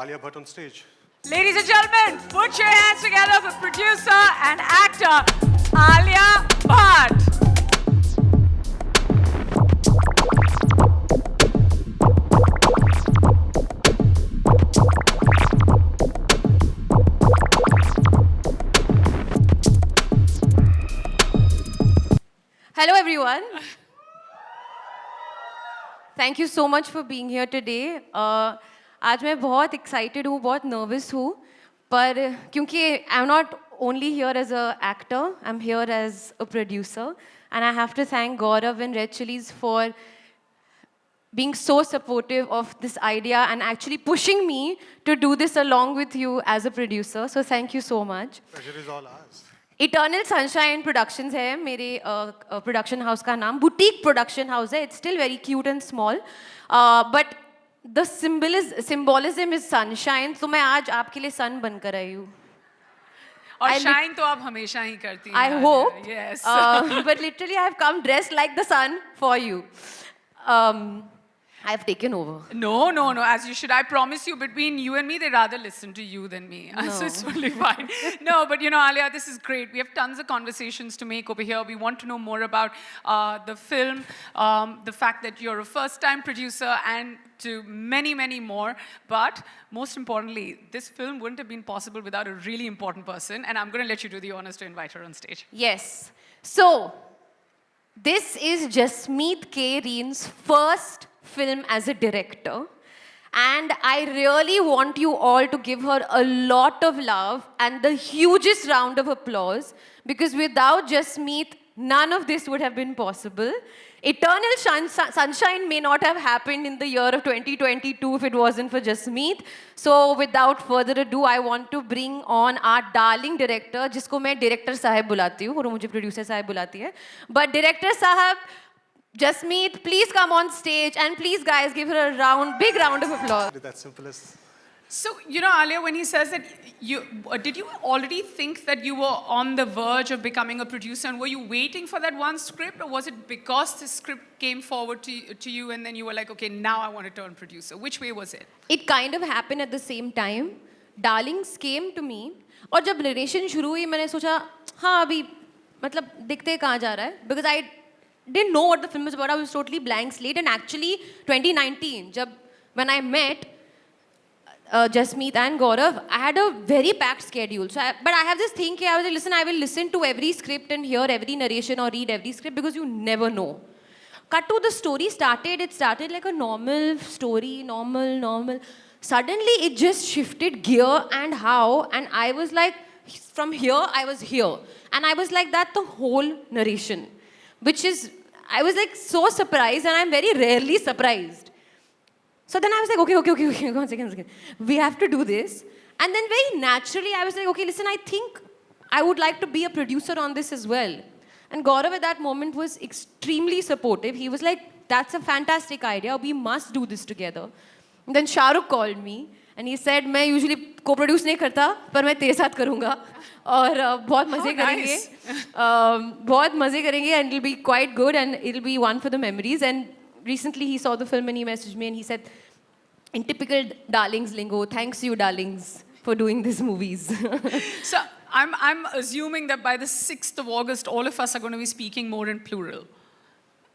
Alia Bhatt on stage. Ladies and gentlemen, put your hands together for producer and actor Alia Bhatt. Hello everyone. Thank you so much for being here today. आज मैं बहुत excited हूँ, बहुत nervous हूँ, पर क्योंकि I'm not only here as an actor, I'm here as a producer, and I have to thank Gaurav and Red Chillies for being so supportive of this idea and actually pushing me to do this along with you as a producer. So thank you so much. Pleasure is all ours. Eternal sunshine productions है मेरे production house का नाम boutique production house है it's still very cute and small but the symbolism is sunshine तो मैं आज आपके लिए सन बनकर आई हूँ और शाइन तो आप हमेशा ही करती हैं I hope yes but literally I have come dressed like the sun for you I have taken over. No, as you should. I promise you, between you and me, they rather listen to you than me. No. So it's totally fine. No, but you know, Alia, this is great. We have tons of conversations to make over here. We want to know more about the film, the fact that you're a first-time producer, and to many, many more. But most importantly, this film wouldn't have been possible without a really important person. And I'm going to let you do the honors to invite her on stage. Yes. So, this is Jasmeet K. Reen's first film as a director, and I really want you all to give her a lot of love and the hugest round of applause, because without Jasmeet, none of this would have been possible. Eternal Sunshine may not have happened in the year of 2022 if it wasn't for Jasmeet. So without further ado, I want to bring on our darling director, जिसको मैं director साहब बुलाती हूँ और मुझे producer साहब बुलाती है. But director साहब, Jasmeet, please come on stage, and please guys give her a big round of applause. That simple as... So, you know, Alia, when he says that, did you already think that you were on the verge of becoming a producer, and were you waiting for that one script, or was it because the script came forward to you and then you were like, okay, now I want to turn producer? Which way was it? It kind of happened at the same time. Darlings came to me, और जब narration शुरू हुई मैंने सोचा हाँ अभी मतलब दिखते कहाँ जा रहा है, because I didn't know what the film was about. I was totally blank slate, and actually 2019 when I met Jasmeet and Gaurav, I had a very packed schedule. But I have this thing I was like, listen, I will listen to every script and hear every narration or read every script, because you never know. Cut to the story started. It started like a normal story, normal. Suddenly it just shifted gear and how, and I was like, from here I was here, and I was like that the whole narration. Which is, I was like so surprised, and I'm very rarely surprised. So then I was like, okay, one second. We have to do this. And then very naturally, I was like, okay, listen, I think I would like to be a producer on this as well. And Gaurav at that moment was extremely supportive. He was like, that's a fantastic idea. We must do this together. And then Shah Rukh called me, and he said, मैं usually co-produce नहीं करता, पर मैं तेरे साथ करूँगा. और बहुत मज़े करेंगे बहुत मज़े करेंगे and it'll be quite good and it'll be one for the memories. And recently he saw the film and he messaged me and he said, in typical Darlings lingo, thanks you Darlings for doing these movies. So I'm assuming that by the 6th of August all of us are going to be speaking more in plural.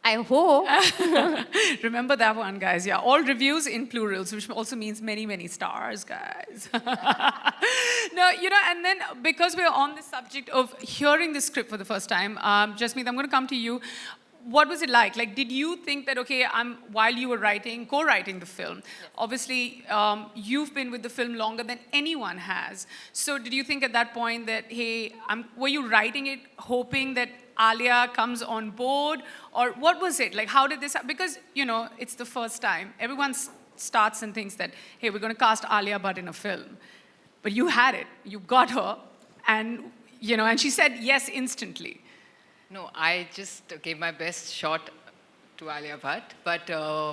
I hope. Remember that one, guys. Yeah, all reviews in plurals, which also means many, many stars, guys. No, you know, and then because we're on the subject of hearing the script for the first time, Jasmeet, I'm going to come to you. What was it like? Like, did you think that, okay, while you were co-writing the film, obviously you've been with the film longer than anyone has. So did you think at that point that, hey, were you writing it hoping that Alia comes on board? Or what was it? Like, how did this happen? Because, you know, it's the first time. Everyone starts and thinks that, hey, we're going to cast Alia Bhatt in a film. But you had it. You got her. And, you know, and she said yes instantly. No, I just gave my best shot to Alia Bhatt. But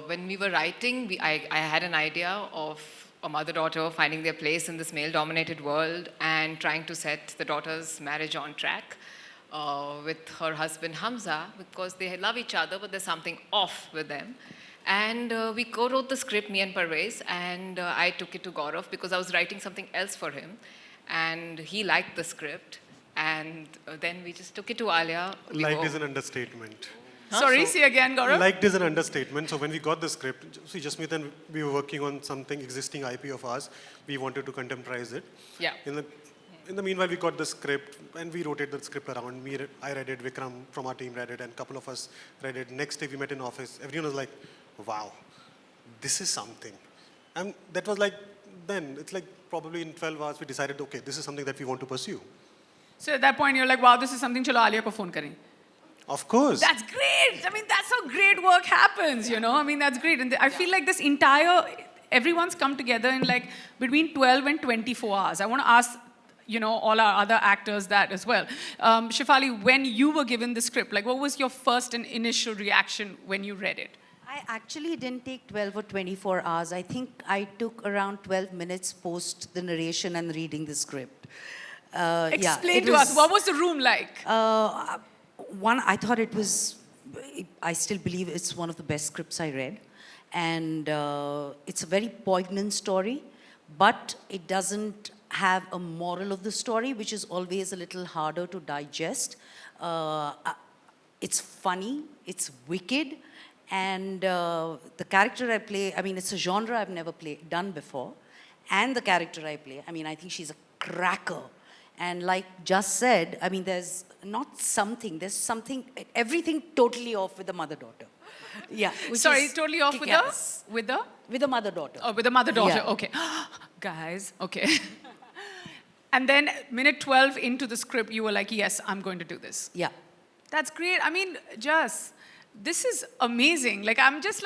when we were writing, I had an idea of a mother-daughter finding their place in this male-dominated world and trying to set the daughter's marriage on track with her husband Hamza, because they love each other, but there's something off with them. And we co-wrote the script, me and Parvez, and I took it to Gaurav because I was writing something else for him. And he liked the script. And then we just took it to Alia. We Liked were- is an understatement. Sorry, say again, Gaurav. Liked is an understatement. So when we got the script, see, Jasmeet and we were working on something existing IP of ours. We wanted to contemporize it. Yeah. In the meanwhile, we got the script and we rotated the script around. I read it, Vikram from our team read it, and a couple of us read it. Next day we met in office. Everyone was like, wow, this is something. And that was like, then, it's like probably in 12 hours we decided, okay, this is something that we want to pursue. So at that point, you're like, wow, this is something, chalo Alia ko phone kare. Of course. That's great. I mean, that's how great work happens, you know? I mean, that's great. And I feel like this entire, everyone's come together in like between 12 and 24 hours. I want to ask, you know, all our other actors that as well. Shefali, when you were given the script, like what was your first and initial reaction when you read it? I actually didn't take 12 or 24 hours. I think I took around 12 minutes post the narration and reading the script. Explain it to us, what was the room like? One, I thought it was, I still believe it's one of the best scripts I read. And it's a very poignant story, but it doesn't have a moral of the story, which is always a little harder to digest. It's funny, it's wicked, and the character I play, I mean, it's a genre I've never done before. And the character I play, I mean, I think she's a cracker. And like just said, I mean, there's something, everything totally off with the mother-daughter. Yeah. which Sorry, is totally off kick-ass. with the? With the mother-daughter. Oh, with the mother-daughter, Yeah. okay. Guys, okay. And then minute 12 into the script, you were like, yes, I'm going to do this. Yeah. That's great. I mean, Jas, this is amazing. Like, I'm just like,